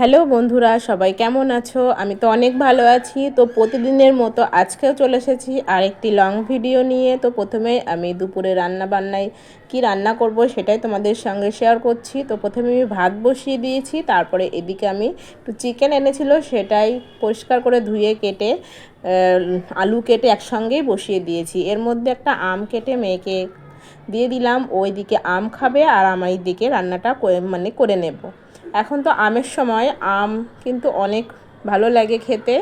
Hello বন্ধুরা, সবাই কেমন আছো? আমি তো অনেক ভালো আছি। তো প্রতিদিনের মতো আজকেও চলে এসেছি আরেকটি লং ভিডিও নিয়ে। তো প্রথমে আমি দুপুরে রান্নাবান্নায় কি রান্না করব সেটাই তোমাদের সঙ্গে শেয়ার করছি। তো প্রথমে আমি ভাত বসিয়ে দিয়েছি, তারপরে এদিকে আমি একটু চিকেন এনেছিল, সেটাই পরিষ্কার করে ধুয়ে কেটে আলু কেটে একসঙ্গেই বসিয়ে দিয়েছি। এর মধ্যে একটা আম কেটে মেয়েকে দিয়ে দিলাম, ওইদিকে আম খাবে আর আমার এইদিকে রান্নাটা করে নেব। এখন তো আমের সময়, আম কিন্তু অনেক ভালো লাগে খেতে।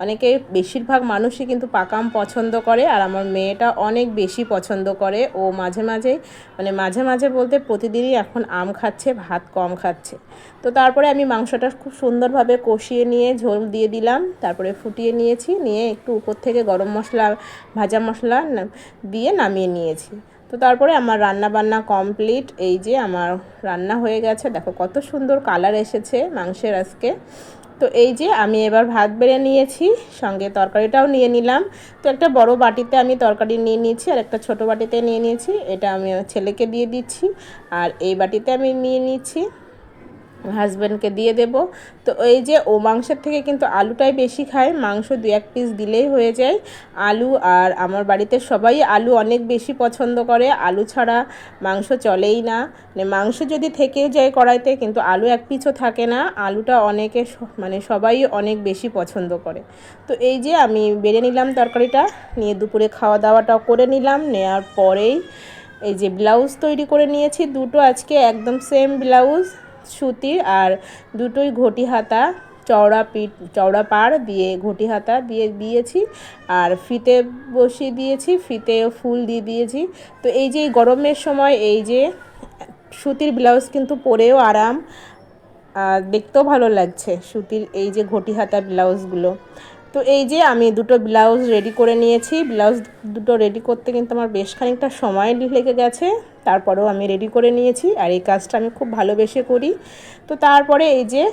অনেকে, বেশিরভাগ মানুষই কিন্তু পাকা আম পছন্দ করে, আর আমার মেয়েটা অনেক বেশি পছন্দ করে। ও মাঝে মাঝে মাঝে মাঝে বলতে প্রতিদিনই এখন আম খাচ্ছে, ভাত কম খাচ্ছে। তো তারপরে আমি মাংসটা খুব সুন্দরভাবে কষিয়ে নিয়ে ঝোল দিয়ে দিলাম, তারপরে ফুটিয়ে নিয়েছি, নিয়ে একটু উপর থেকে গরম মশলা, ভাজা মশলা দিয়ে নামিয়ে নিয়েছি। তো তারপরে আমার রান্না বান্না কমপ্লিট। এই যে আমার রান্না হয়ে গেছে, দেখো কত সুন্দর কালার এসেছে মাংসের আজকে। তো এই যে আমি এবার ভাত বেড়ে নিয়েছি, সঙ্গে তরকারিটাও নিয়ে নিলাম। তো একটা বড় বাটিতে আমি তরকারি নিয়ে নিয়েছি, আর একটা ছোট বাটিতে নিয়ে নিয়েছি। এটা আমি ছেলেকে দিয়ে দিচ্ছি, আর এই বাটিতে আমি নিয়ে নিচ্ছি, হাজব্যান্ডকে দিয়ে দেব। তো এই যে ও মাংসের থেকে কিন্তু আলুটাই বেশি খায়, মাংস 2-1 পিস দিলেই হয়ে যায়। আলু, আর আমার বাড়িতে সবাই আলু অনেক বেশি পছন্দ করে, আলু ছাড়া মাংস চলেই না। মাংস যদি থেকেও যায় কড়াইতে, কিন্তু আলু এক পিসও থাকে না। আলুটা অনেকে সবাই অনেক বেশি পছন্দ করে। তো এই যে আমি বেড়ে নিলাম তরকারিটা, নিয়ে দুপুরে খাওয়া দাওয়াটাও করে নিলাম। নেওয়ার পরেই এই যে ব্লাউজ তৈরি করে নিয়েছি দুটো, আজকে একদম সেম ব্লাউজ সুতির, আর দুটোই ঘটি হাতা, চওড়া পাড় দিয়ে ঘটি হাতা দিয়ে দিয়েছি, আর ফিতে বসিয়ে দিয়েছি, ফিতেও ফুল দিয়ে দিয়েছি। তো এই যে গরমের সময় এই যে সুতির ব্লাউজ কিন্তু পরেও আরাম, আর দেখতেও ভালো লাগছে সুতির এই যে ঘটি হাতা ব্লাউজগুলো। তো এই যে আমি দুটো ব্লাউজ রেডি করে নিয়েছি। ব্লাউজ দুটো রেডি করতে কিন্তু আমার বেশ খানিকটা সময় লেগে গেছে, তারপরেও আমি রেডি করে নিয়েছি, আর এই কাজটা আমি খুব ভালোবেসে করি। তো তারপরে এই যে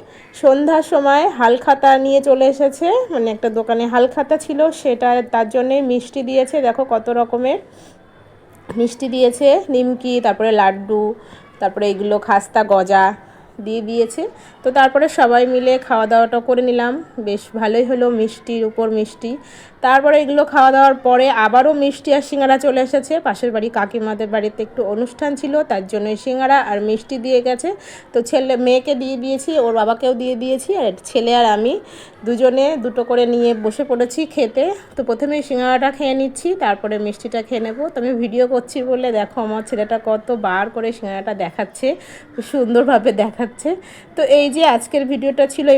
সন্ধ্যার সময় হালখাতা নিয়ে চলে এসেছে, একটা দোকানে হালখাতা ছিল, সেটা তার জন্যে মিষ্টি দিয়েছে। দেখো কত রকমের মিষ্টি দিয়েছে, নিমকি, তারপরে লাড্ডু, তারপরে এগুলো খাস্তা গজা দিয়ে দিয়েছে। তো তারপরে সবাই মিলে খাওয়া দাওয়াটা করে নিলাম, বেশ ভালোই হলো, মিষ্টির উপর মিষ্টি। তারপরে এগুলো খাওয়া দাওয়ার পরে আবারও মিষ্টি আর সিঙ্গারা চলে এসেছে। পাশের বাড়ি কাকিমাদের বাড়িতে একটু অনুষ্ঠান ছিল, তার জন্য সিঙ্গারা আর মিষ্টি দিয়ে গেছে। তো মেয়েকে দিয়ে দিয়েছি, ওর বাবাকেও দিয়ে দিয়েছি, আর ছেলে আর আমি দুজনে দুটো করে নিয়ে বসে পড়েছি খেতে। তো প্রথমে সিঙ্গারাটা খেয়ে নিচ্ছি, তারপরে মিষ্টিটা খেয়ে নেবো। তো আমি ভিডিও করছি বলে দেখো আমার ছেলেটা কত বার করে সিঙ্গারাটা দেখাচ্ছে, সুন্দরভাবে দেখাচ্ছে। তো এই যে আজকের ভিডিওটা ছিল।